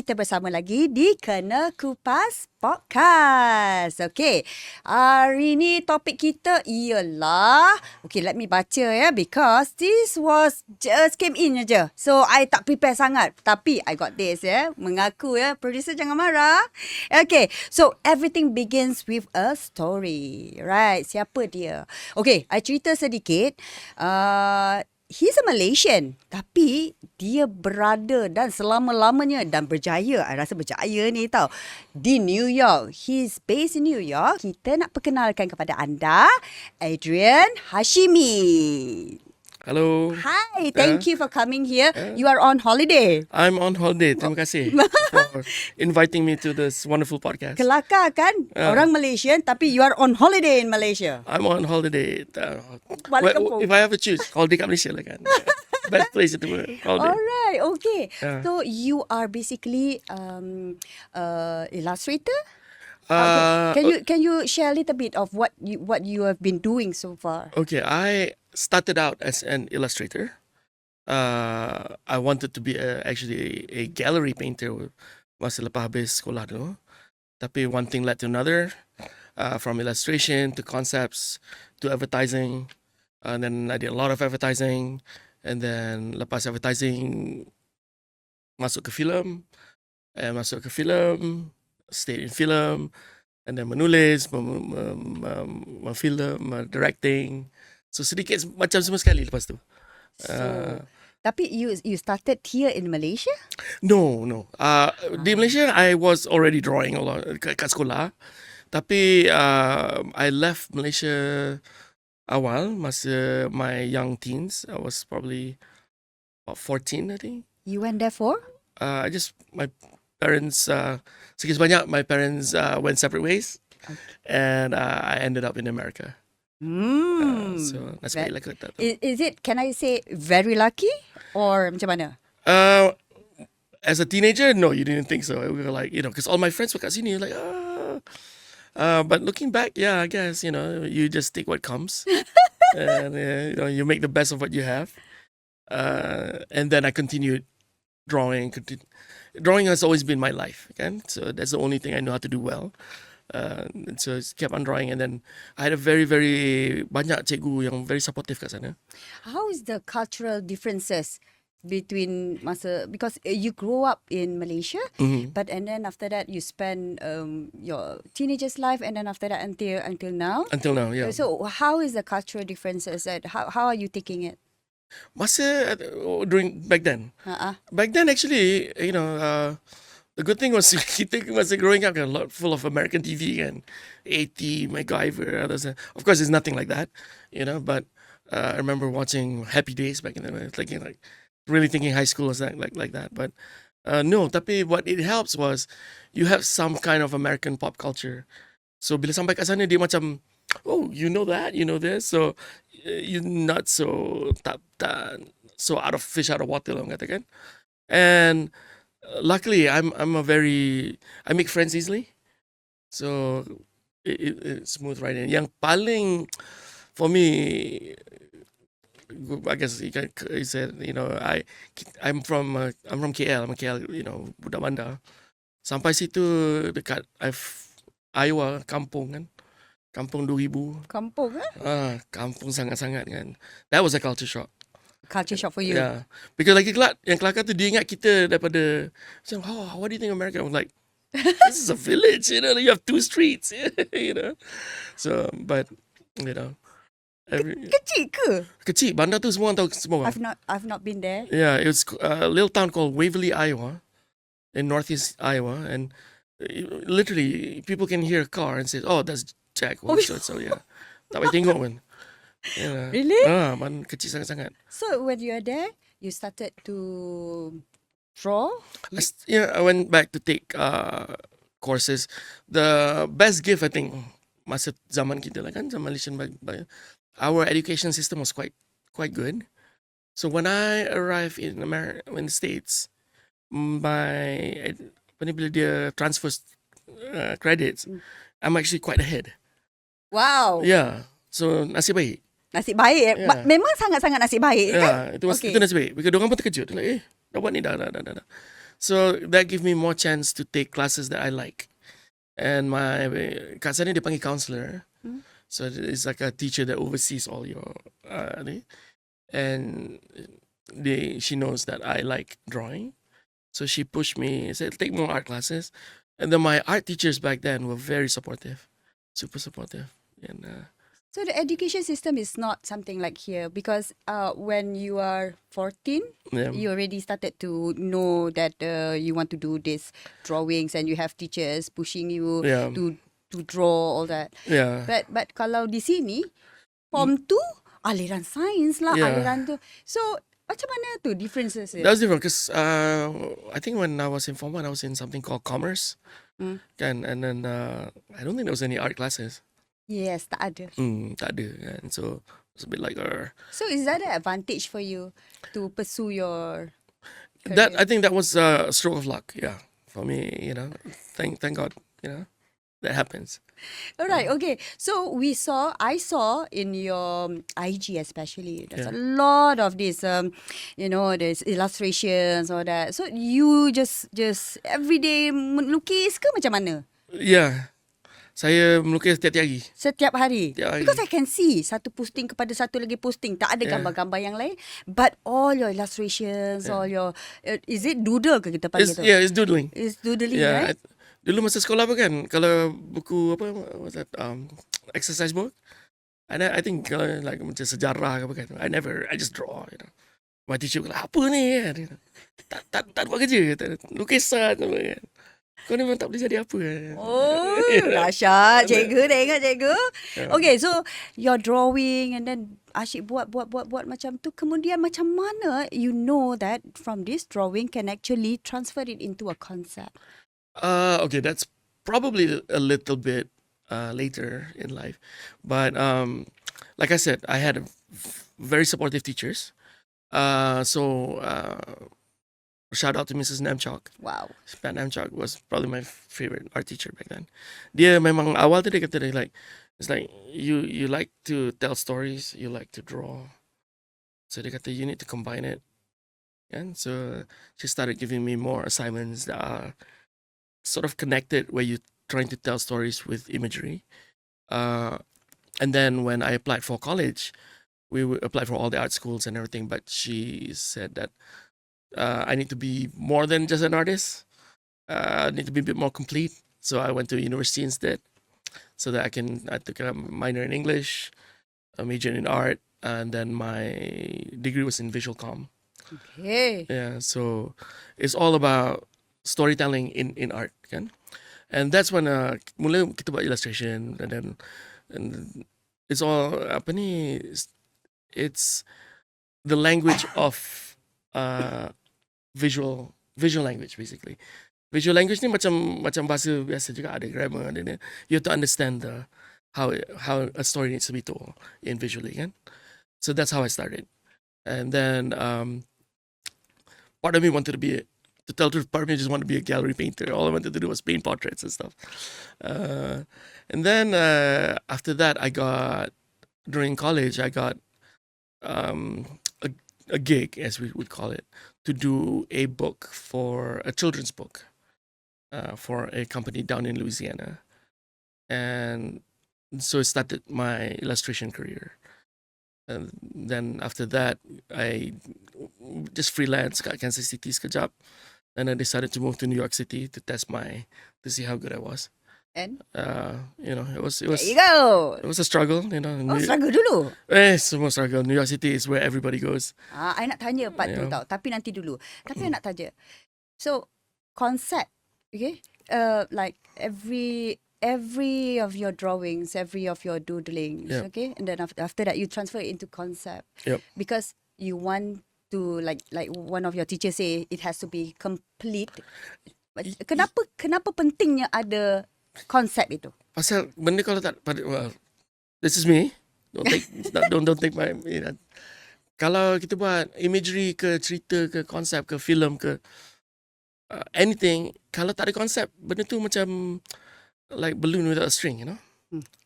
kita bersama lagi di Kena Kupas Podcast. Okay, hari ni topik kita ialah, okay, let me baca ya, because this was just came in aja. So, I tak prepare sangat. Tapi, I got this ya. Mengaku ya, producer jangan marah. Okay, so everything begins with a story. Right, siapa dia? Okay, I cerita sedikit. He's a Malaysian, tapi dia berada dan selama-lamanya dan berjaya, I rasa berjaya ni tau, di New York. He's based in New York. Kita nak perkenalkan kepada anda, Adrian Hashimi. Hello. Hi, thank you for coming here. You are on holiday. I'm on holiday. Terima kasih for inviting me to this wonderful podcast. Kelakar kan? Orang Malaysian tapi you are on holiday in Malaysia. I'm on holiday. Balik kampung. If I have to choose, holiday kat Malaysia lah kan. Best place to holiday. Alright, okay. Yeah. So you are basically illustrator? Can you share a little bit of what you have been doing so far? Okay, I started out as an illustrator. I wanted to be actually a gallery painter masa lepas habis sekolah tu. Tapi one thing led to another. From illustration to concepts to advertising. And then I did a lot of advertising. And then lepas advertising, masuk ke filem. And masuk ke filem, stayed in film. And then menulis, memfilm, directing. So sedikit macam semua sekali lepas tu. Tapi you started here in Malaysia? No. Di Malaysia, I was already drawing a lot kat sekolah. Tapi I left Malaysia awal masa my young teens. I was probably about 14, I think. You went there for? My parents, sikit sebanyak, my parents went separate ways. Okay. And I ended up in America. So that's very lucky. Is it, can I say, very lucky? Or macam mana? As a teenager, no, you didn't think so. We were like, because all my friends were kat sini, like, but looking back, yeah, I guess, you just take what comes. And, you make the best of what you have. And then I continued drawing. Drawing has always been my life, okay? So that's the only thing I know how to do well. And so I kept on drawing, and then I had a very, very banyak cikgu yang very supportive kat sana. How is the cultural differences between because you grew up in Malaysia, but and then after that you spend your teenager's life, and then after that until now? Until now, yeah. So how is the cultural differences? How are you taking it? Back then. Back then, actually, the good thing was kita masa growing up a lot full of American TV and A.T., MacGyver, others. Of course, it's nothing like that, But I remember watching Happy Days back in the day, really thinking high school was like that. But no, tapi what it helps was you have some kind of American pop culture. So bila sampai kat sana dia macam, oh, you know that, you know this, so you're not so so out of fish out of water lah katakan. And luckily, I make friends easily, so it's smooth right in. Yang paling for me, I guess you said, I'm from KL. I'm a KL, budak bandar. Sampai situ dekat Iowa, kampung kan. Kampung 2000. Kampung kampung sangat-sangat kan. That was a culture shock. Culture shock for you? Yeah. Because yang kelakar tu dia ingat kita daripada, what do you think of America? I'm like, this is a village, you have 2 streets, So, but, kecil ke? Kecil. Bandar tu semua orang tahu semua. I've not been there. Yeah, it was a little town called Waverly, Iowa, in northeast Iowa, and literally people can hear a car and say, oh, that's Jack. So yeah. Tak payah tengok pun. Yeah. Really? Kecil sangat-sangat. So when you are there, you started to draw? I went back to take courses. The best gift, I think, masa zaman kita lah kan, zaman Malaysian, our education system was quite good. So when I arrived in the States, bila dia transfers credits, I'm actually quite ahead. Wow. Yeah. So nasib baik. Nasib baik. Yeah. Memang sangat-sangat nasib baik kan? Itu nasib baik. Because diorang pun terkejut. Like, dapat ni dah. So that give me more chance to take classes that I like. And my kat sana dia panggil counselor. So it's like a teacher that oversees all your ni. And she knows that I like drawing. So she pushed me, said take more art classes. And then my art teachers back then were very supportive. Super supportive. And So the education system is not something like here because when you are 14, yeah. you already started to know that you want to do this drawings and you have teachers pushing you Yeah. to draw all that. Yeah. But kalau di sini form 2 aliran sains lah, Yeah. aliran tu. So macam mana tu differences dia? That was different because I think when I was in Form 1, I was in something called Commerce. Kan? And then I don't think there was any art classes. Yes, tak ada. Tak ada kan. So it's a bit like So is that an advantage for you to pursue your that. career? I think that was a stroke of luck. Yeah, for me, thank God, that happens. Alright, okay. So I saw in your IG especially, there's a lot of this, there's illustrations or that. So you just everyday melukis ke macam mana? Yeah, saya melukis tiap-tiap hari. Setiap hari? Setiap hari. Because I can see satu posting kepada satu lagi posting. Tak ada gambar-gambar yang lain. But all your illustrations, all your... is it doodle ke kita panggil tu? It's doodling. It's doodling, Yeah, right? dulu masa sekolah apa kan, kalau buku apa, what's that, exercise book, and I think kalau like macam sejarah ke apa kan, I just draw, My teacher kata, apa ni kan? Tak buat kerja, lukisan apa kan. Kau ni memang tak boleh jadi apa kan. Oh, dahsyat. Cikgu, tengok cikgu. Okay, so your drawing and then asyik buat macam tu. Kemudian macam mana you know that from this drawing can actually transfer it into a concept? Okay, that's probably a little bit later in life. But like I said, I had very supportive teachers. So shout out to Mrs. Namchok. Wow. Pat Namchok was probably my favorite art teacher back then. Dia memang awal tu dia kata dia it's like you like to tell stories, you like to draw. So dia kata you need to combine it. And so she started giving me more assignments that are sort of connected where you're trying to tell stories with imagery. And then when I applied for college, we applied for all the art schools and everything, but she said that I need to be more than just an artist. I need to be a bit more complete. So I went to university instead, so that I took a minor in English, a major in art, and then my degree was in visual comm. Okay. Yeah, so it's all about storytelling in art, kan? And that's when mula kita buat illustration, and it's all apa ni? It's the language of visual language basically. Visual language ni macam bahasa biasa juga, ada grammar, ada ni. You have to understand how a story needs to be told in visually, kan? So that's how I started. And then part of me wanted to tell the truth, part of me just wanted to be a gallery painter. All I wanted to do was paint portraits and stuff. And then after that, during college, I got a gig, as we would call it, to do a book a children's book for a company down in Louisiana. And so I started my illustration career. And then after that, I just freelance kat Kansas City sekejap. And I decided to move to New York City to to see how good I was. And? It was There you go. It was a struggle, Oh, struggle dulu. Semua struggle. New York City is where everybody goes. I nak tanya part tu tau. Tapi nanti dulu. Tapi I nak tanya. So, concept, okay? Like every of your drawings, every of your doodlings, okay? And then after that, you transfer it into concept. Yep. Because you want to, like one of your teachers say, it has to be complete. Kenapa pentingnya ada konsep itu? Pasal benda kalau tak, well, this is me. Don't take my, kalau kita buat imagery ke cerita ke konsep ke filem ke anything, kalau tak ada konsep, benda tu macam like balloon without a string,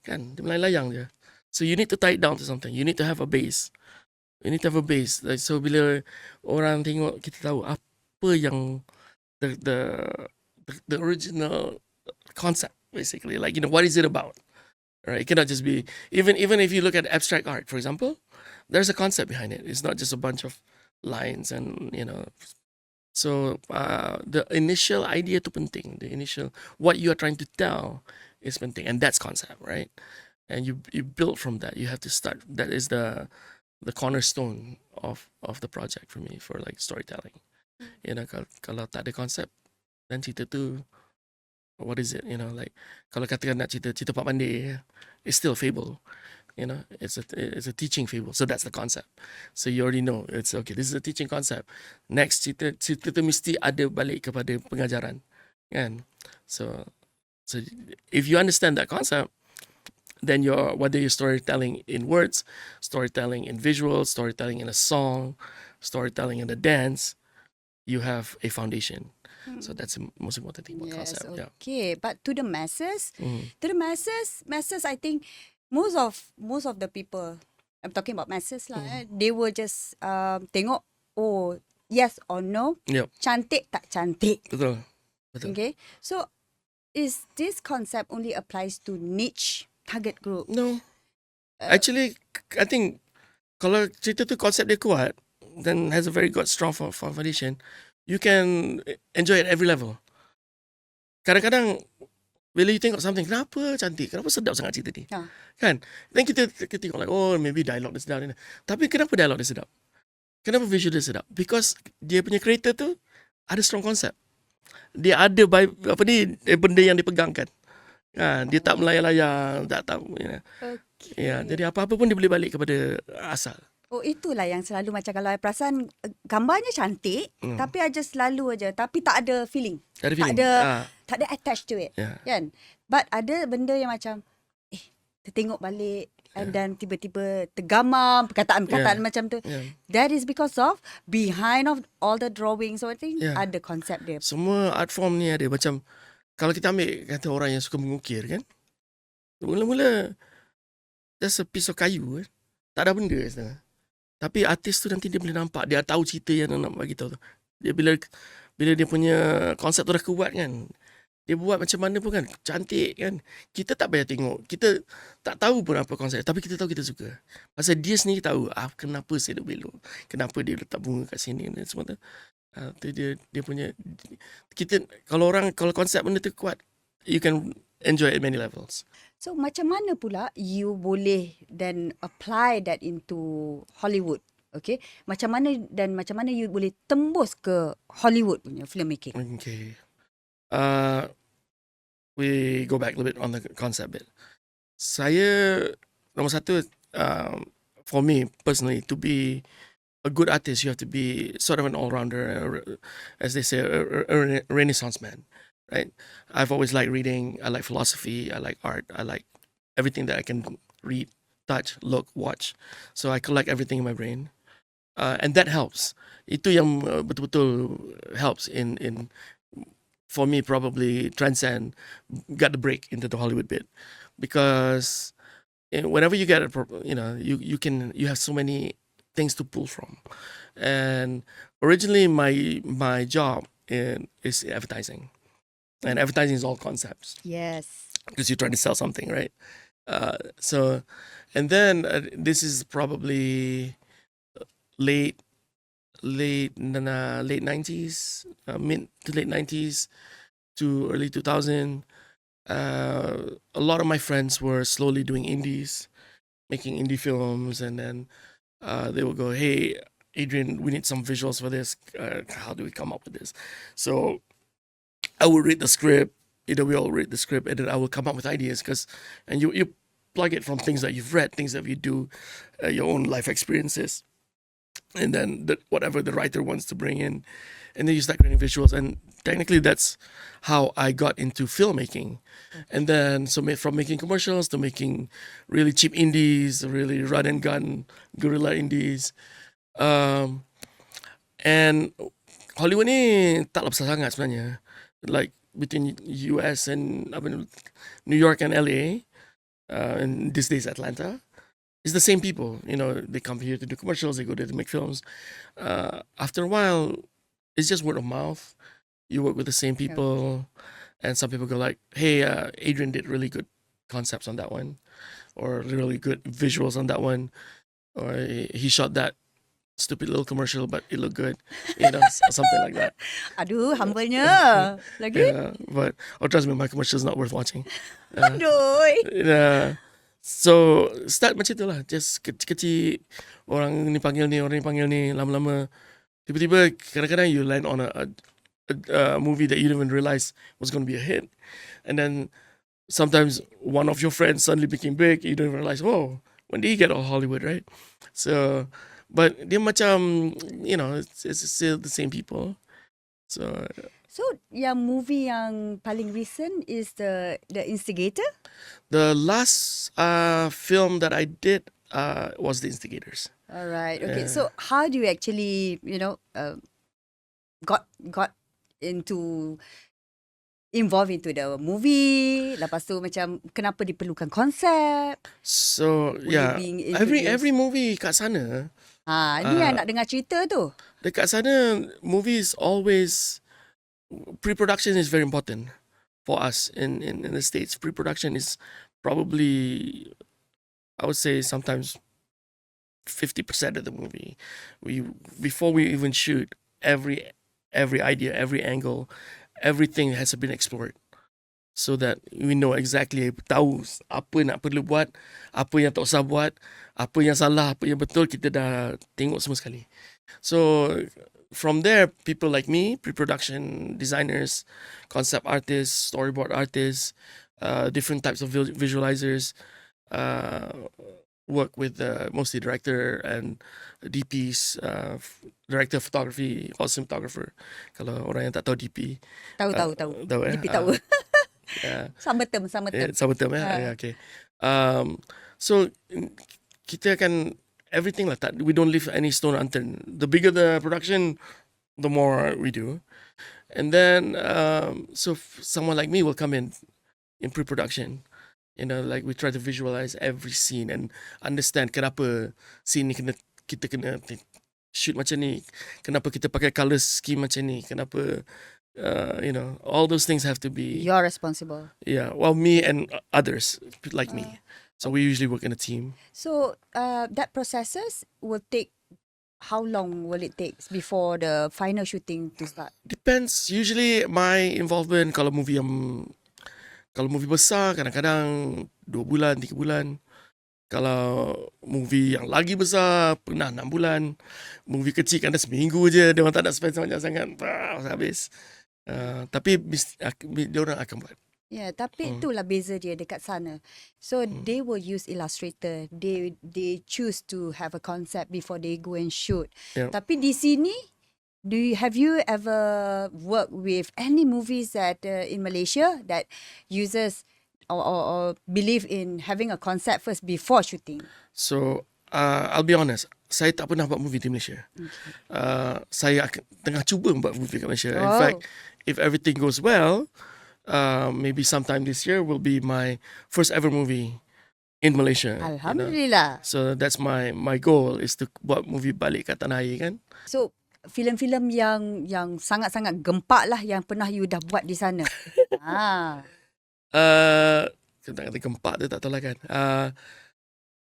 kan, dia melayang je. So you need to tie it down to something. You need to have a base. Like, so bila orang tengok, kita tahu apa yang the the the original concept, basically. Like, what is it about? Right? It cannot just be, even if you look at abstract art, for example, there's a concept behind it. It's not just a bunch of lines and So the initial idea to penting, the initial what you are trying to tell is penting, and that's concept, right? And you build from that. You have to start. That is the cornerstone of the project for me, for like storytelling. Kalau tak ada konsep, dan cerita tu, what is it? Like, kalau katakan nak cerita Pak Pandey, it's still a fable. It's a teaching fable. So that's the concept. So you already know it's okay. This is a teaching concept. Next, cerita tu mesti ada balik kepada pengajaran, kan? So if you understand that concept, then whether you're storytelling in words, storytelling in visuals, storytelling in a song, storytelling in a dance, you have a foundation. So that's the most important thing about Yes, concept. Yeah. okay. But to the masses, Mm. I think most of the people, I'm talking about masses lah, they will just tengok, oh, yes or no, Yep. cantik tak cantik. Betul. Okay, so is this concept only applies to niche target group? No. Actually, I think kalau cerita tu konsep dia kuat, then has a very good strong foundation, you can enjoy it at every level. Kadang-kadang bila you tengok something, kenapa cantik, kenapa sedap sangat cerita ni, kan? Then kita tengok like, oh, maybe dialog dia sedap. Tapi kenapa dialog dia sedap? Kenapa visual dia sedap? Because dia punya creator tu ada strong concept. Dia ada benda yang dipegangkan. Dia tak melayang-layang, tak tahu. Okay. Jadi apa-apa pun dia boleh balik kepada asal. Oh, itulah yang selalu macam kalau I perasan gambarnya cantik, tapi I just selalu aja, tapi tak ada feeling. Tak ada feeling. Tak ada attached to it. Yeah. Kan? But ada benda yang macam tertengok balik and then tiba-tiba tergamam perkataan-perkataan macam tu. Yeah. That is because of behind of all the drawings, so I think Yeah. ada konsep dia. Semua art form ni ada. Macam kalau kita ambil kata orang yang suka mengukir, kan, mula-mula just a piece of kayu, kan? Tak ada benda sebenarnya. Tapi artis tu nanti dia boleh nampak, dia tahu cerita yang nak bagi tahu tu. Dia bila dia punya konsep tu dah kuat, kan, dia buat macam mana pun, kan, cantik, kan. Kita tak payah tengok, kita tak tahu pun apa konsep, tapi kita tahu kita suka. Pasal dia sendiri tahu kenapa saya belok, kenapa dia letak bunga kat sini dan semua tu. Tu dia punya, kita kalau konsep benda tu kuat, you can enjoy it at many levels. So macam mana pula you boleh then apply that into Hollywood? Okay, macam mana you boleh tembus ke Hollywood punya filmmaking? Okay. We go back a little bit on the concept bit. Saya, nombor satu, for me personally, to be a good artist, you have to be sort of an all-rounder, as they say, a renaissance man, right? I've always liked reading. I like philosophy. I like art. I like everything that I can read, touch, look, watch. So I collect everything in my brain. And that helps. Itu yang betul-betul helps in for me, probably transcend, got the break into the Hollywood bit, because whenever you get you have so many things to pull from. And originally my job is advertising, and advertising is all concepts, Yes. because you're trying to sell something, right? And then this is probably late 90s, mid to late 90s to early 2000. A lot of my friends were slowly doing indies, making indie films, and then they would go, hey, Adrian, we need some visuals for this. How do we come up with this? So I would read the script. We all read the script, and then I will come up with ideas, and you plug it from things that you've read, things that you do, your own life experiences, and then whatever the writer wants to bring in, and then you start creating visuals. And technically, that's how I got into filmmaking. And then from making commercials to making really cheap indies, really run and gun guerrilla indies, and Hollywood ni taklah besar sangat sebenarnya. Like between US and New York and LA, and these days Atlanta, it's the same people. They come here to do commercials, they go there to make films. After a while, it's just word of mouth. you work with the same people, and some people go like, "Hey, Adrian did really good concepts on that one, or really good visuals on that one, or he shot that stupid little commercial, but it looked good," something like that. Aduh, humble-nya. Lagi? Yeah, but trust me, my commercial is not worth watching. Uh, Aduh. so start macam tu lah, just kecil-kecil, orang ni panggil ni, orang ni panggil ni, lama-lama tiba-tiba kadang-kadang you land on a movie that you didn't even realize was going to be a hit, and then sometimes one of your friends suddenly became big, you don't even realize, oh, when did he get all Hollywood, right? So, but dia macam, it's still the same people. So, yang movie yang paling recent is the Instigator? The last film that I did was The Instigators. Alright, okay. So, how do you actually, got involved into the movie? Lepas tu macam kenapa diperlukan konsep? So, yeah, being every movie kat sana, Ni yang nak dengar cerita tu. dekat sana, movies always, pre-production is very important for us in the States. Pre-production is probably, I would say, sometimes 50% of the movie. Before we even shoot, every idea, every angle, everything has been explored, so that we know exactly, tahu apa nak perlu buat, apa yang tak usah buat, apa yang salah, apa yang betul, kita dah tengok semua sekali. So from there, people like me, pre-production designers, concept artists, storyboard artists, different types of visualizers, work with mostly director and DPs, director of photography, also cinematographer. Kalau orang yang tak tahu DP. Tahu. Tahu DP tahu. Yeah. Sama term. Sama term yeah, okay. So kita akan everything like that. We don't leave any stone unturned. The bigger the production, the more we do. And then so someone like me will come in pre-production. Like we try to visualize every scene and understand kenapa scene ni kita kena shoot macam ni, kenapa kita pakai color scheme macam ni, kenapa all those things have to be. You're responsible. Yeah, well, me and others like me. So we usually work in a team. So that processes will take, how long will it take before the final shooting to start? Depends. Usually my involvement, kalau movie besar, kadang-kadang 2 bulan, 3 bulan. Kalau movie yang lagi besar, pernah 6 bulan. Movie kecil kan seminggu je, dia orang tak nak spend banyak sangat, habis. Tapi dia orang akan buat. Yeah, tapi itulah beza dia dekat sana. So they will use illustrator. They choose to have a concept before they go and shoot. Yeah. Tapi di sini, have you ever worked with any movies that in Malaysia that uses or believe in having a concept first before shooting? So I'll be honest, saya tak pernah buat movie di Malaysia. Saya tengah cuba buat movie kat Malaysia. In fact, if everything goes well, maybe sometime this year will be my first ever movie in Malaysia. Alhamdulillah. So that's my goal, is to buat movie balik kat tanah air kan. So filem-filem yang sangat-sangat gempak lah yang pernah you dah buat di sana. Kita kata gempak tu tak tahu lah kan.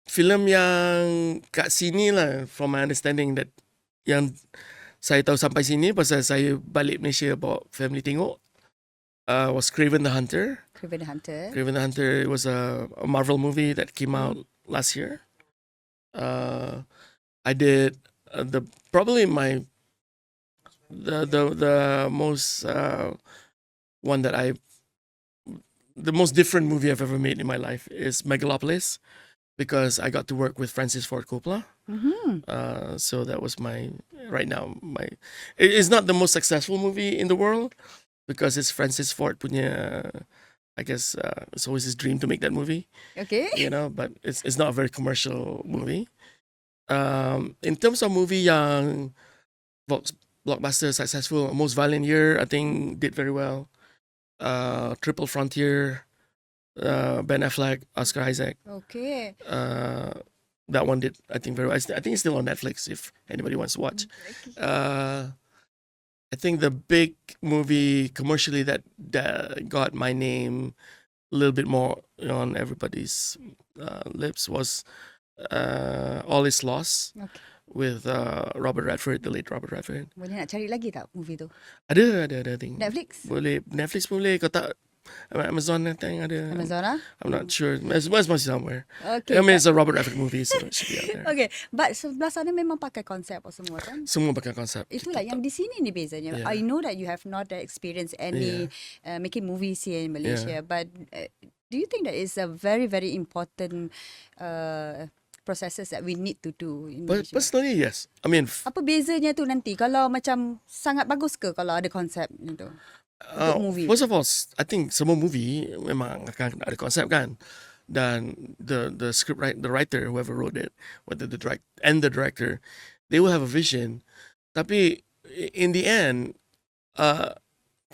Filem yang kat sini lah, from my understanding, that yang saya tahu sampai sini pasal saya balik Malaysia bawa family tengok, was Craven the Hunter. Craven the Hunter. Craven the Hunter was a Marvel movie that came out last year. I did probably the most one that the most different movie I've ever made in my life is Megalopolis, because I got to work with Francis Ford Coppola. So that was it's not the most successful movie in the world, because it's Francis Ford punya, I guess it's always his dream to make that movie. Okay. But it's not a very commercial movie. In terms of movie yang blockbuster, successful, Most Violent Year, I think did very well. Triple Frontier, Ben Affleck, Oscar Isaac. Okay. That one did, I think, very well. I think it's still on Netflix if anybody wants to watch. I think the big movie commercially that got my name a little bit more on everybody's lips was All Is Lost Okay. with Robert Redford, the late Robert Redford. Boleh nak cari lagi tak movie tu? Ada I think. Netflix? Boleh Netflix boleh, kau tak Amazon I think ada. Amazon ah? I'm not sure. It's must be somewhere. Okay. I mean it's a Robert Redford movie, so it should be out there. Okay, but sebelah sana memang pakai konsep apa semua kan? Semua pakai konsep. Itulah yang di sini ni bezanya. Yeah. I know that you have not experienced any making movies here in Malaysia, but do you think that is a very, very important processes that we need to do in But Malaysia? personally, yes. I mean, Apa bezanya tu nanti kalau macam sangat bagus ke kalau ada konsep itu? Untuk movie. first of all, I think semua movie memang akan ada konsep kan. Dan the script the writer, whoever wrote it, whether the director, they will have a vision. Tapi in the end,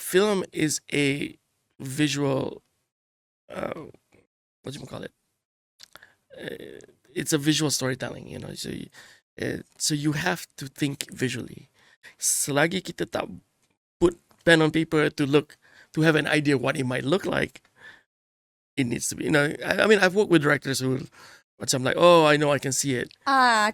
film is a visual, what do you call it? It's a visual storytelling, you know. So you have to think visually. Selagi kita tak put pen on paper to have an idea what it might look like, it needs to be. You know, I mean, I've worked with directors who, macam like, oh, I know, I can see it.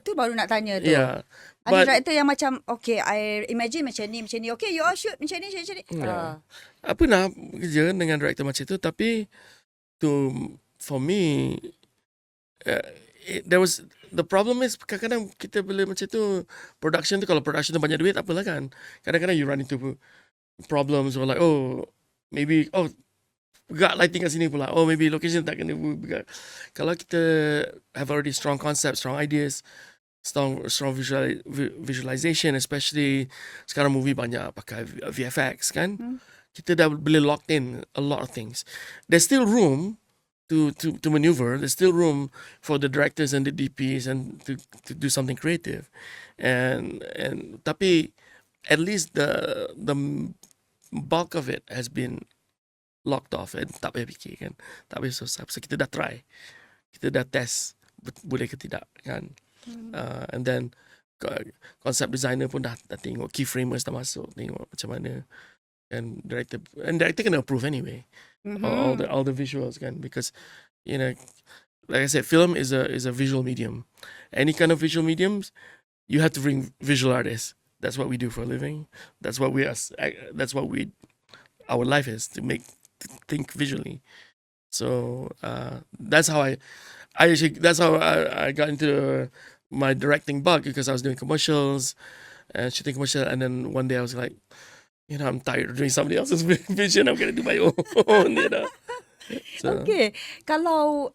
Tu baru nak tanya tu. Yeah, Ada but director yang macam, okay, I imagine macam ni. Okay, you all shoot macam ni. yeah. Apa nak kerja dengan director macam tu? Tapi for me, there was the problem is kadang-kadang kita bila macam tu production tu, kalau production tu banyak duit apalah kan. Kadang-kadang you run into problems or like, oh, maybe, gak lighting kat sini pula. Oh, maybe location tak kena. Kalau kita have already strong concepts, strong ideas, strong visualization, especially sekarang movie banyak pakai VFX kan. Kita dah boleh locked in a lot of things. There's still room to maneuver. There's still room for the directors and the DPs and to do something creative. And tapi at least the bulk of it has been locked off and tak payah fikir kan. Tak payah susah. So kita dah try. Kita dah test boleh ke tidak kan. And then concept designer pun dah tengok, keyframers dah masuk, tengok macam mana. And director can approve anyway. All the visuals kan, because you know, like I said, film is a visual medium. Any kind of visual mediums, you have to bring visual artists. That's what we do for a living. That's what our life is, to think visually. So that's how I got into my directing bug, because I was doing commercials and shooting commercial, and then one day I was like, you know, I'm tired of doing somebody else's vision. I'm gonna do my own. You know. So, Okay, kalau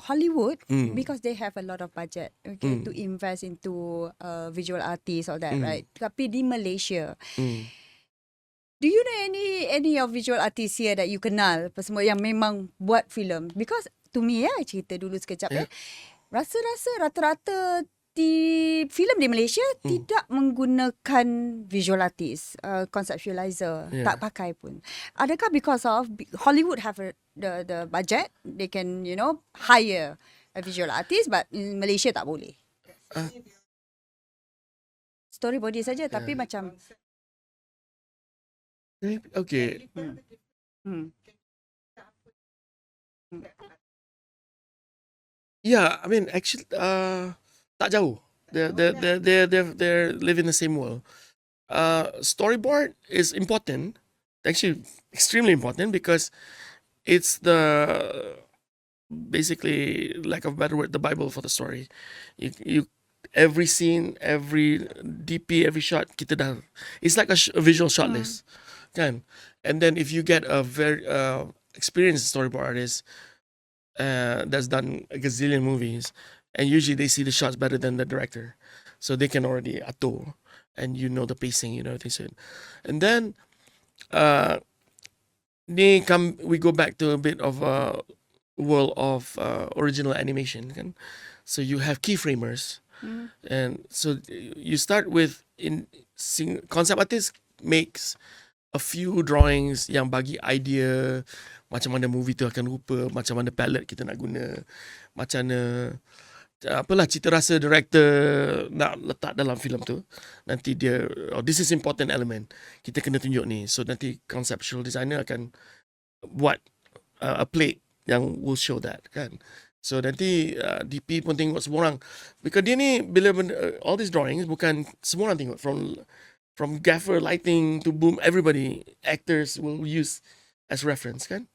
Hollywood, because they have a lot of budget, okay, to invest into visual artists, all that, right? Tapi di Malaysia, do you know any of visual artists here that you kenal, apa semua yang memang buat filem? Because to me, cerita dulu sekejap, rasa-rasa rata-rata di filem di Malaysia tidak menggunakan visual artist, conceptualizer, tak pakai pun. Adakah because of Hollywood have the budget, they can, you know, hire a visual artist, but in Malaysia tak boleh. Storyboarder saja, tapi macam okay. Yeah, I mean, actually, tak jauh. They live in the same world. Storyboard is important, actually extremely important, because it's basically, lack of a better word, the Bible for the story. You every scene, every DP, every shot, kita dah, it's like a visual shot list, kan? And then if you get a very experienced storyboard artist that's done a gazillion movies, and usually they see the shots better than the director, so they can already atur, and you know the pacing, you know what they said. And then we go back to a bit of a world of original animation, kan? So you have keyframers, and so you start with concept artist makes a few drawings yang bagi idea macam mana movie tu akan rupa, macam mana palette kita nak guna, macam mana apalah cita rasa director nak letak dalam filem tu. Nanti dia, oh, this is important element. Kita kena tunjuk ni. So nanti conceptual designer akan buat a plate yang will show that kan. So nanti DP pun tengok semua orang. Because dia ni bila all these drawings bukan semua orang tengok, from gaffer, lighting to boom, everybody, actors will use as reference kan.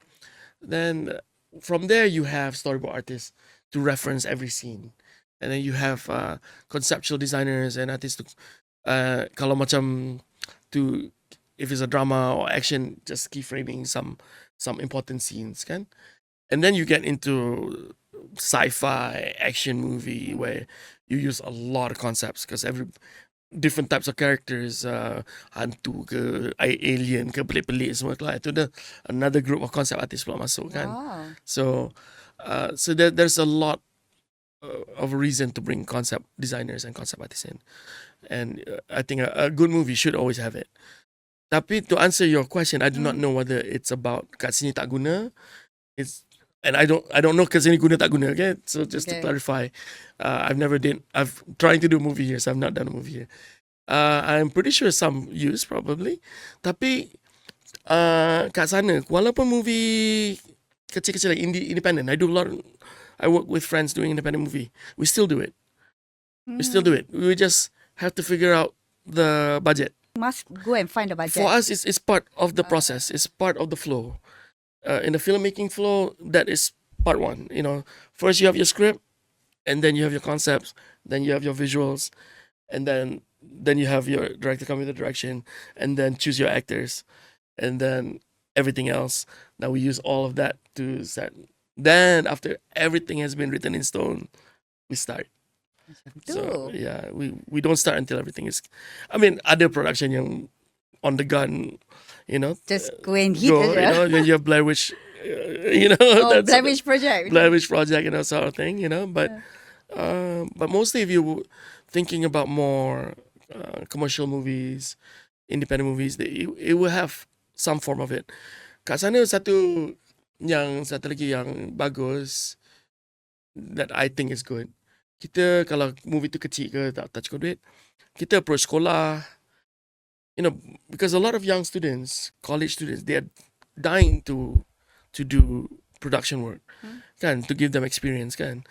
Then from there you have storyboard artists to reference every scene, and then you have conceptual designers and artists to kalau macam to, if it's a drama or action, just keyframing some important scenes kan. And then you get into sci-fi action movie where you use a lot of concepts because every different types of characters, hantu ke, alien ke, pelik-pelik semua lah. Itu dah another group of concept artists pula masuk kan. Wow. So there's a lot of reason to bring concept designers and concept artists in. And I think a good movie should always have it. Tapi to answer your question, I do not know whether it's about kat sini tak guna. And I don't know kat sini guna tak guna, okay? So just to clarify, I've trying to do a movie here, so I've not done a movie here. I'm pretty sure some use probably. Tapi kat sana, walaupun movie kecil-kecil like independent, I work with friends doing independent movie. We still do it. We still do it. We just have to figure out the budget. Must go and find the budget. For us, it's part of the process. It's part of the flow. In the filmmaking flow, that is part one. You know, first you have your script, and then you have your concepts, then you have your visuals, and then you have your director come with the direction, and then choose your actors, and then everything else. Now we use all of that to set. Then after everything has been written in stone, we start. So yeah, we don't start until everything is. I mean, other production yang on the gun, you know, just go and hit go, it. you know, when you have Blair Witch, you know, Oh, Blair Witch Project. Blair Witch Project, you know, sort of thing, you know. But mostly if you're thinking about more commercial movies, independent movies, it will have some form of it. Kat sana satu lagi yang bagus that I think is good. Kita kalau movie tu kecil ke tak cukup duit, kita approach sekolah, you know, because a lot of young students, college students, they are dying to do production work, kan, to give them experience, kan.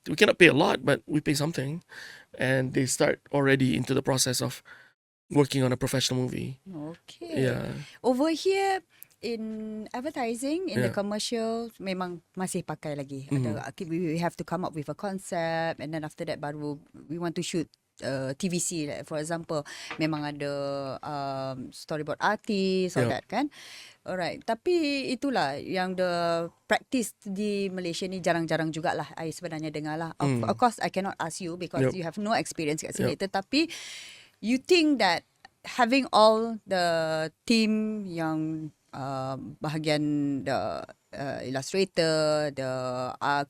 We cannot pay a lot, but we pay something, and they start already into the process of working on a professional movie. Okay. Yeah. Over here in advertising, in the Yeah. commercial, memang masih pakai lagi. We have to come up with a concept, and then after that baru we want to shoot TVC, like for example, memang ada storyboard artist or Yeah. that kan. Alright, tapi itulah yang the practice di Malaysia ni jarang-jarang jugalah I sebenarnya dengar lah. Of course I cannot ask you because Yup. you have no experience kat sini. Yup. Tetapi you think that having all the team yang bahagian the illustrator, the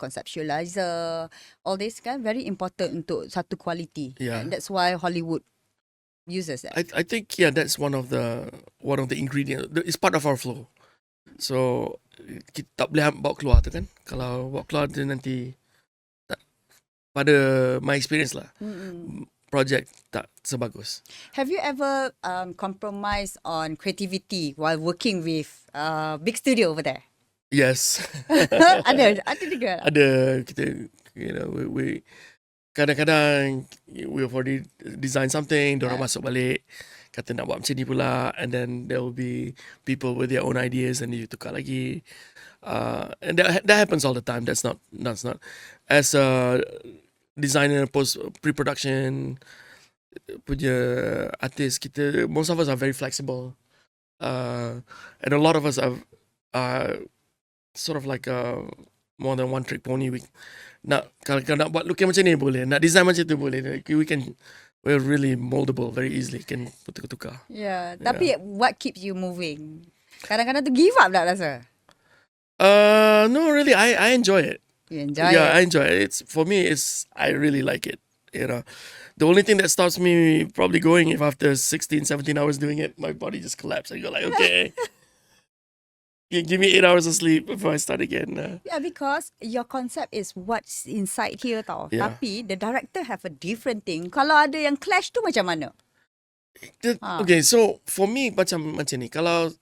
conceptualizer, all this kan very important untuk satu quality. Yeah. And that's why Hollywood uses that. I think that's one of the ingredients. It's part of our flow. So kita tak boleh bawa keluar tu kan. Kalau bawa keluar tu nanti pada my experience lah, project tak sebagus. Have you ever compromised on creativity while working with big studio over there? Yes. ada juga. Ada kita, you know, we kadang-kadang we've already designed something, diorang masuk balik kata nak buat macam ni pula, and then there will be people with their own ideas and you tukar lagi, and that happens all the time. That's not as a designer, pre-production punya artist, kita, most of us are very flexible, and a lot of us are sort of like more than one trick pony. Kalau nak buat lukis macam ni boleh, nak design macam tu boleh. We're really moldable very easily, can tukar-tukar. Yeah, tapi what keeps you moving? Kadang-kadang tu give up tak rasa? No, really, I enjoy it. You enjoy Yeah, it? I enjoy it. I really like it. You know, the only thing that stops me probably going if after 16, 17 hours doing it, my body just collapses. I go like, okay, give me 8 hours of sleep before I start again. Yeah, because your concept is what's inside here tau. Yeah. Tapi the director have a different thing. Kalau ada yang clash tu macam mana? Okay, so for me macam ni. Kalau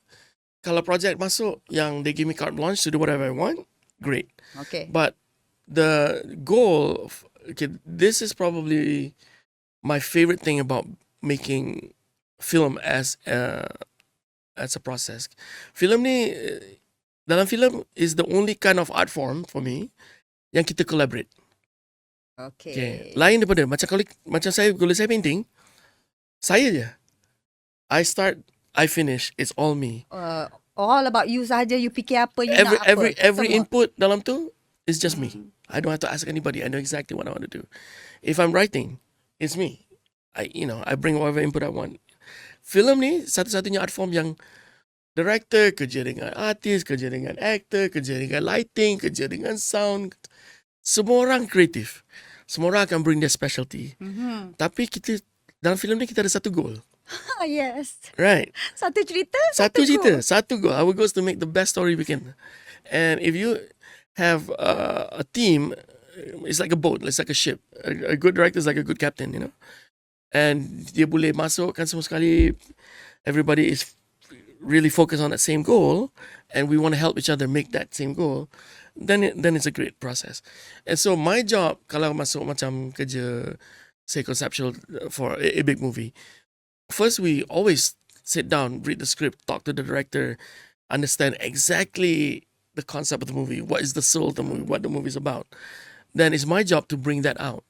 project masuk yang they give me carte blanche to do whatever I want, great. Okay. But the goal, this is probably my favorite thing about making film as a process. Film ni, dalam film is the only kind of art form for me yang kita collaborate. Okay. Lain daripada macam saya kalau saya painting, saya je. I start, I finish. It's all me. All about you saja. You fikir apa, you nak apa. Every Semua. input dalam tu is just me. I don't have to ask anybody. I know exactly what I want to do. If I'm writing, it's me. I bring whatever input I want. Film ni satu-satunya art form yang director kerja dengan artis, kerja dengan actor, kerja dengan lighting, kerja dengan sound. Semua orang kreatif. Semua orang akan bring their specialty. Tapi kita dalam film ni kita ada satu goal. Yes. Right. Satu cerita, Satu cerita, goal. satu goal. Our goal is to make the best story we can. And if you have a team, it's like a boat, it's like a ship. A good director is like a good captain, you know. And dia boleh masukkan semua sekali. Everybody is really focused on that same goal, and we want to help each other make that same goal. Then it's a great process. And so my job, kalau masuk macam kerja, say conceptual for a big movie, first we always sit down, read the script, talk to the director, understand exactly the concept of the movie, what is the soul of the movie, what the movie is about. Then it's my job to bring that out,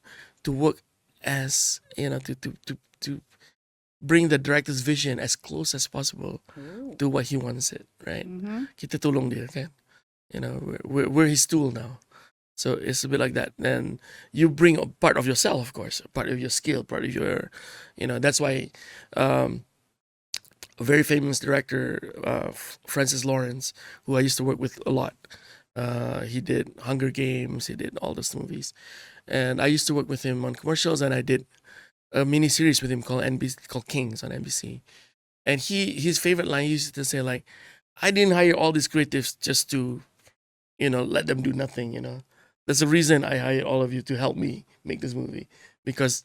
to work as, to bring the director's vision as close as possible to what he wants it, right? Kita tolong dia, kan? We're his tool now. So it's a bit like that. Then you bring a part of yourself, of course, part of your skill, part of your, that's why a very famous director, Francis Lawrence, who I used to work with a lot. He did Hunger Games, he did all those movies. And I used to work with him on commercials, and I did a mini series with him called Kings on NBC. And his favorite line, he used to say, like, I didn't hire all these creatives just to, let them do nothing, That's the reason I hired all of you to help me make this movie, because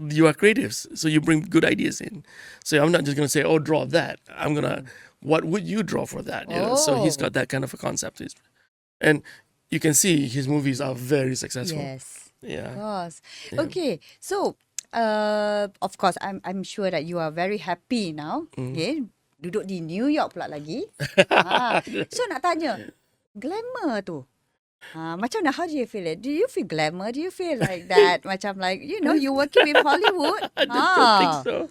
you are creatives, so you bring good ideas in. So I'm not just going to say, oh, draw that. I'm going to, what would you draw for that? So he's got that kind of a concept. And you can see his movies are very successful. Yes. Yeah. Of course. Yeah. Okay. So, of course, I'm sure that you are very happy now. Okay. Duduk di New York pula lagi. So nak tanya, glamour tu. Macam mana, how do you feel it? Do you feel glamour? Do you feel like that? Macam like, you're working with Hollywood. I don't think so.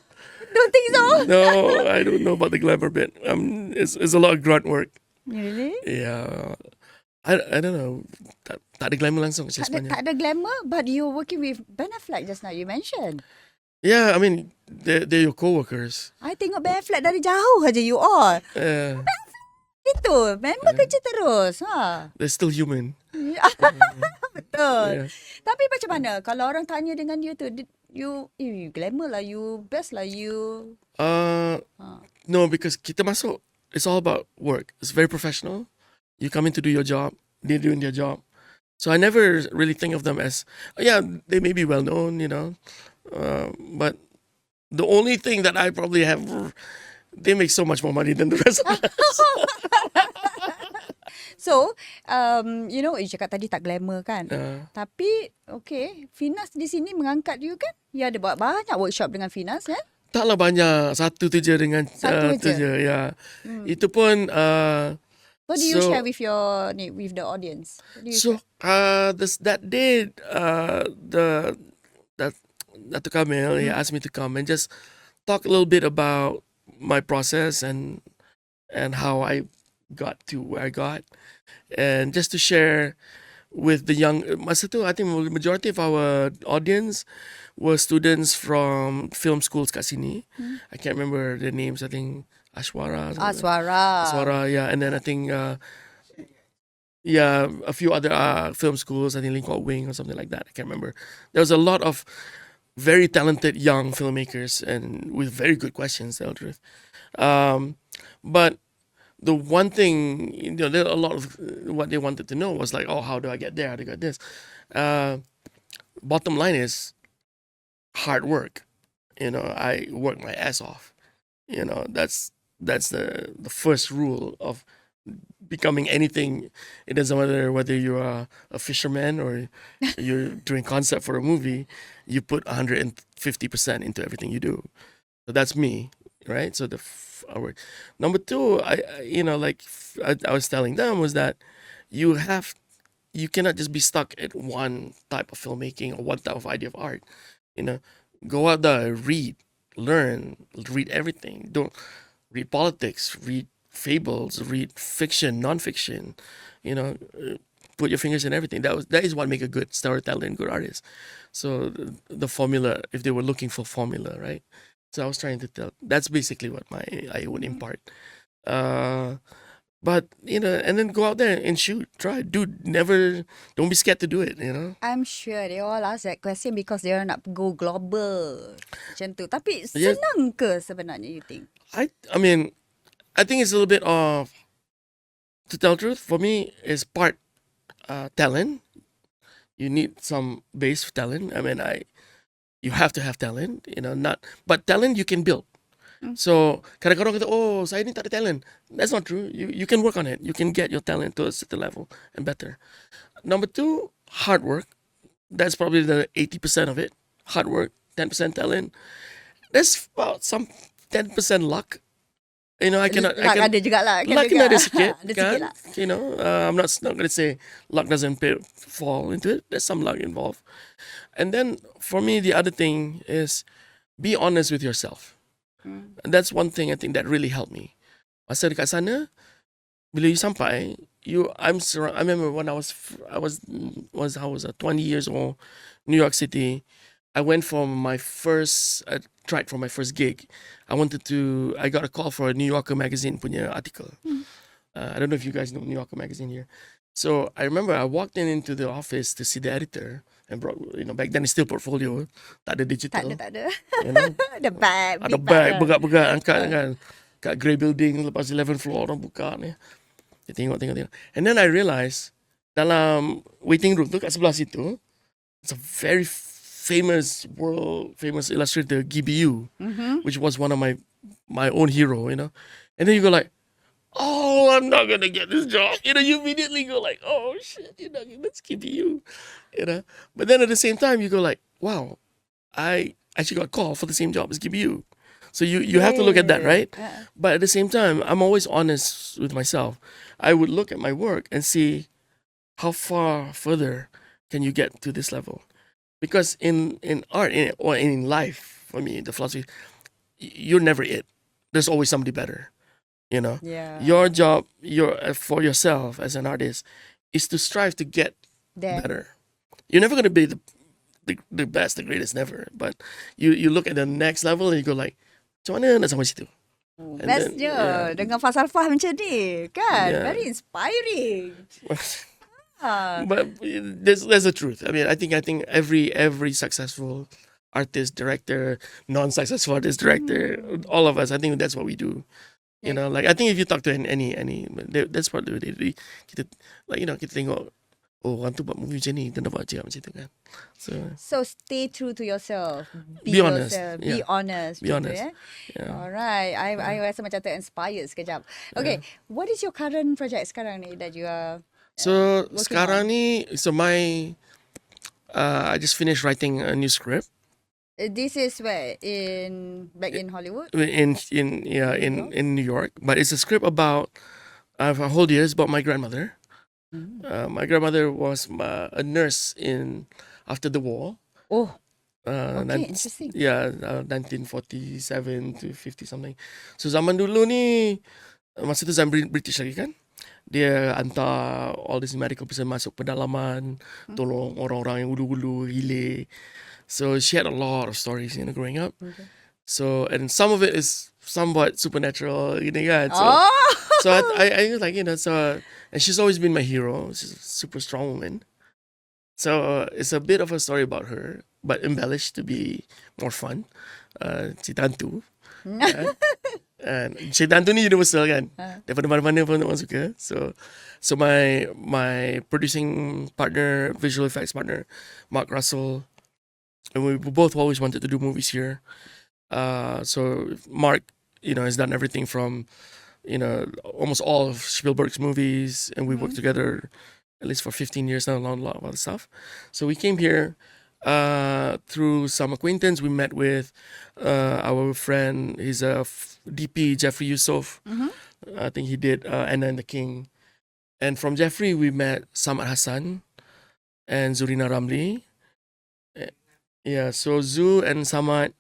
Don't think so? No, I don't know about the glamour bit. It's a lot of grunt work. Really? Yeah. I don't know. Tak ada glamour langsung macam Sepanyol. Tak ada glamour, but you're working with Ben Affleck just now, you mentioned. Yeah, I mean, they're your co-workers. I tengok Ben Affleck dari jauh aja you all. Itu, memang kerja terus. They're still human. Betul. Yeah. Tapi macam mana? Kalau orang tanya dengan you tu, you glamour lah, you best lah, you. No, because kita masuk, it's all about work. It's very professional. You come in to do your job. They're doing their job. So I never really think of them as, they may be well known, but the only thing that I probably have, they make so much more money than the rest of us. So, you cakap tadi tak glamour kan? Tapi, okay, Finas di sini mengangkat you kan? You ada buat banyak workshop dengan Finas kan? Taklah banyak. Satu tu je dengan Satu tu je? je. Ya. Itu pun... What do you share with with the audience? What do you share? That day, Dato' Kamil, he asked me to come and just talk a little bit about my process and how I got to where I got, and just to share with the young. Masa tu, I think majority of our audience were students from film schools kat sini. I can't remember their names. I think Aswara, yeah, and then I think a few other film schools. I think Lingkok Wing or something like that. I can't remember. There was a lot of very talented young filmmakers and with very good questions, to tell the truth. But the one thing, there are a lot of what they wanted to know was like, oh, how do I get there? How do I get this? Uh, Bottom line is hard work. I work my ass off. That's the first rule of becoming anything. It doesn't matter whether you're a fisherman or you're doing concept for a movie. You put 150% into everything you do. So that's me, right? So I work. Number two, I was telling them was that you have you cannot just be stuck at one type of filmmaking or one type of idea of art. You know, go out there, read, learn, read everything. Don't read politics, read fables, read fiction, non-fiction. You know, put your fingers in everything. That is what make a good storyteller and good artist. So the formula, if they were looking for formula, right? So I was trying to tell. That's basically what I would impart. Uh, but and then go out there and shoot, try, dude. Never, don't be scared to do it. I'm sure they all ask that question because they nak go global. Macam tu. Tapi Yeah. senang ke sebenarnya, you think? I mean, I think it's a little bit of, to tell the truth, for me, is part talent. You need some base talent. I mean, you have to have talent, but talent you can build. So kadang-kadang kata, oh, saya ni tak ada talent. That's not true. You can work on it. You can get your talent to a certain level and better. Number two, hard work. That's probably the 80% of it. Hard work, 10% talent. There's about some 10% luck. I cannot. Luck ada juga lah. Luck kena ada sikit, Ada sikit kan? lah. I'm not going to say luck doesn't fall into it. There's some luck involved. And then for me, the other thing is be honest with yourself. And that's one thing I think that really helped me. Masa dekat sana, bila you sampai, I remember when I was 20 years old, New York City. I went for my first, tried for my first gig. I got a call for a New Yorker magazine punya article. I don't know if you guys know New Yorker magazine here. So I remember I walked into the office to see the editor and brought, back then it's still portfolio, tak ada digital. Tak ada. You know? Ada bag. Ada big bag, lah. begak-begak, angkat kan. Kat Grey Building, lepas 11th floor, orang buka ni. Dia tengok. And then I realised, dalam waiting room tu, kat sebelah situ, it's a very world famous illustrator, Gibiu, which was one of my own hero, And then you go like, oh, I'm not going to get this job. You immediately go like, oh shit, let's Gibiu. But then at the same time, you go like, wow, I actually got called for the same job as Gibiu. So you have to look at that, right? But at the same time, I'm always honest with myself. I would look at my work and see how far further can you get to this level. Because in art or in life, for me, the philosophy, you're never it. There's always somebody better. Yeah. Your job, for yourself as an artist, is to strive to get There. better. You're never going to be the best, the greatest, never. But you look at the next level and you go like, macam mana nak sampai situ? And Best then, je. yeah. Dengan falsafah macam ni. Kan? Yeah. Very inspiring. But there's the truth. I mean, I think every successful artist, director, non-successful artist, director, all of us, I think that's what we do. Like I think if you talk to any, that's what they kita kita tengok, oh, orang tu buat movie macam ni, dia nak buat cakap macam tu kan. So stay true to yourself. Be honest. Yourself. Yeah. Be honest. Be macam tu, honest. eh? Yeah. Alright. I rasa macam ter-inspired sekejap. Okay. What is your current project sekarang ni that you are So working sekarang ni, I just finished writing a new script this is where? Back in Hollywood? in New York, but it's a script about a whole year. It's about my grandmother. My grandmother was a nurse after the war. Oh, Okay, interesting. Yeah, 1947 to 50 something. So zaman dulu ni, masa tu zaman British lagi kan, dia hantar all this medical person masuk pedalaman, tolong orang-orang yang ulu-ulu, hilir. So she had a lot of stories, growing up. Okay. So, and some of it is somewhat supernatural, kan. So, Oh! so I like, so, and she's always been my hero. She's a super strong woman. So it's a bit of a story about her, but embellished to be more fun. Si Tantu. And Syaitan tu ni universal kan. Daripada mana-mana pun orang suka. So my producing partner, visual effects partner, Mark Russell, and we both always wanted to do movies here. So Mark, has done everything from, almost all of Spielberg's movies, and we worked together at least for 15 years now, a lot of other stuff. So we came here through some acquaintance. We met with our friend, he's a DP, Jeffrey Yusuf. I think he did Anna and the King. And from Jeffrey, we met Samad Hassan and Zurina Ramli. Yeah, so Zu and Samad,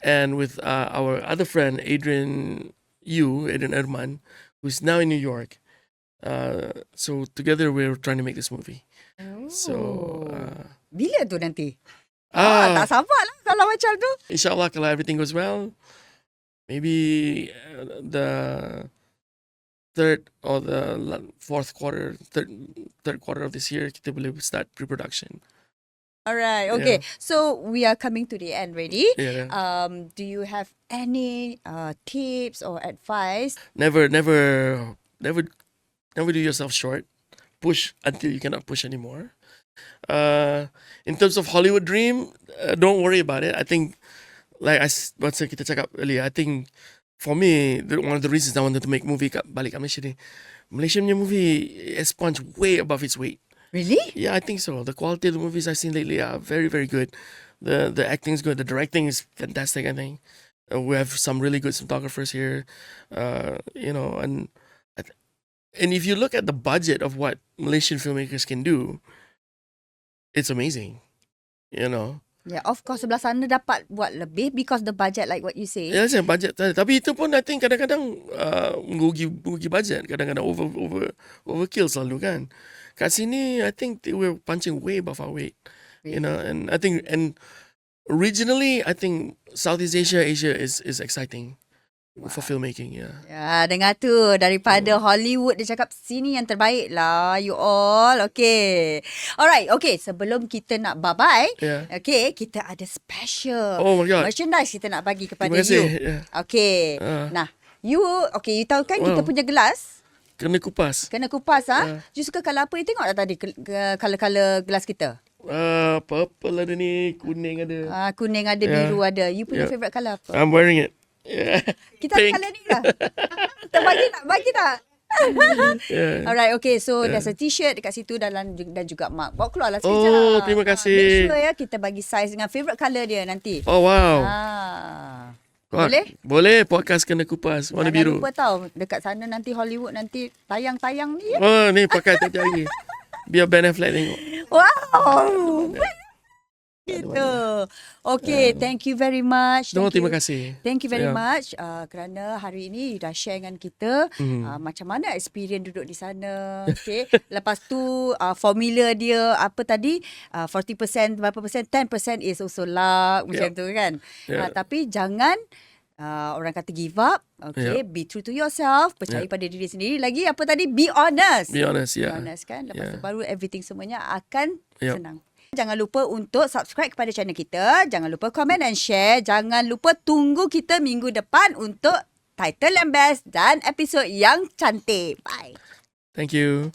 and with our other friend, Adrian Erman, who's now in New York. So together we're trying to make this movie. So bila tu nanti? Tak sabar lah kalau macam tu. Inshallah, kalau everything goes well, maybe the third or the fourth quarter, third quarter of this year, kita boleh start pre-production. Alright, okay. Yeah. So we are coming to the end already. Yeah. Do you have any tips or advice? Never do yourself short. Push until you cannot push anymore. In terms of Hollywood dream, don't worry about it. I think, like what kita cakap earlier, I think for me, one of the reasons I wanted to make movie balik kat Malaysia ni, Malaysian punya movie has punched way above its weight. Really? Yeah, I think so. The quality of the movies I've seen lately are very, very good. The acting is good. The directing is fantastic, I think. We have some really good cinematographers here. And if you look at the budget of what Malaysian filmmakers can do, it's amazing. Yeah, of course sebelah sana dapat buat lebih because the budget, like what you say. Ya, saya budget tadi. Tapi itu pun I think kadang-kadang mengugi budget. Kadang-kadang overkill selalu kan. Kat sini, I think we're punching way above our weight. Really? And I think, regionally, I think Southeast Asia is exciting for filmmaking. Yeah. Ya, dengar tu daripada Hollywood dia cakap sini yang terbaik lah you all. Okay. Alright, okay. Sebelum kita nak bye-bye, Yeah. okay, kita ada special Oh my God. merchandise kita nak bagi kepada Terima kasih. you. Yeah. Okay. Nah, you tahu kan kita Wow. punya gelas Kena kupas. kena kupas You suka colour apa? You tengok dah tadi colour-colour gelas kita. Purple ada ni, kuning ada. Kuning ada, Yeah. biru ada. You punya Yeah. favourite colour apa? I'm wearing it. Yeah. Kita ada Pink. colour ni lah. Kita bagi tak? Yeah. Alright, okay. So there's a t-shirt dekat situ dan juga mark. Bawa keluar lah sekejap. Oh, terima kasih. Make sure ya kita bagi size dengan favourite colour dia nanti. Oh wow. Boleh? Boleh, podcast kena kupas. Warna Jangan biru. lupa tahu dekat sana nanti Hollywood nanti tayang-tayang ni. Oh, ni pakai tiap hari. Biar Ben Affleck tengok. Wow. Gitu. Okay, thank you very much. Terima kasih. Thank you very Yeah. much kerana hari ini you dah share dengan kita macam mana experience duduk di sana. Okay. Lepas tu formula dia apa tadi 40% berapa persen, 10% is also luck macam tu kan. Yeah. Tapi jangan orang kata give up. Okay, be true to yourself, percaya pada diri sendiri. Lagi apa tadi, be honest. Be honest, Be yeah. honest kan. Lepas tu Yeah. baru everything semuanya akan Yep. senang. Jangan lupa untuk subscribe kepada channel kita. Jangan lupa komen dan share. Jangan lupa tunggu kita minggu depan untuk title yang best dan episod yang cantik. Bye. Thank you.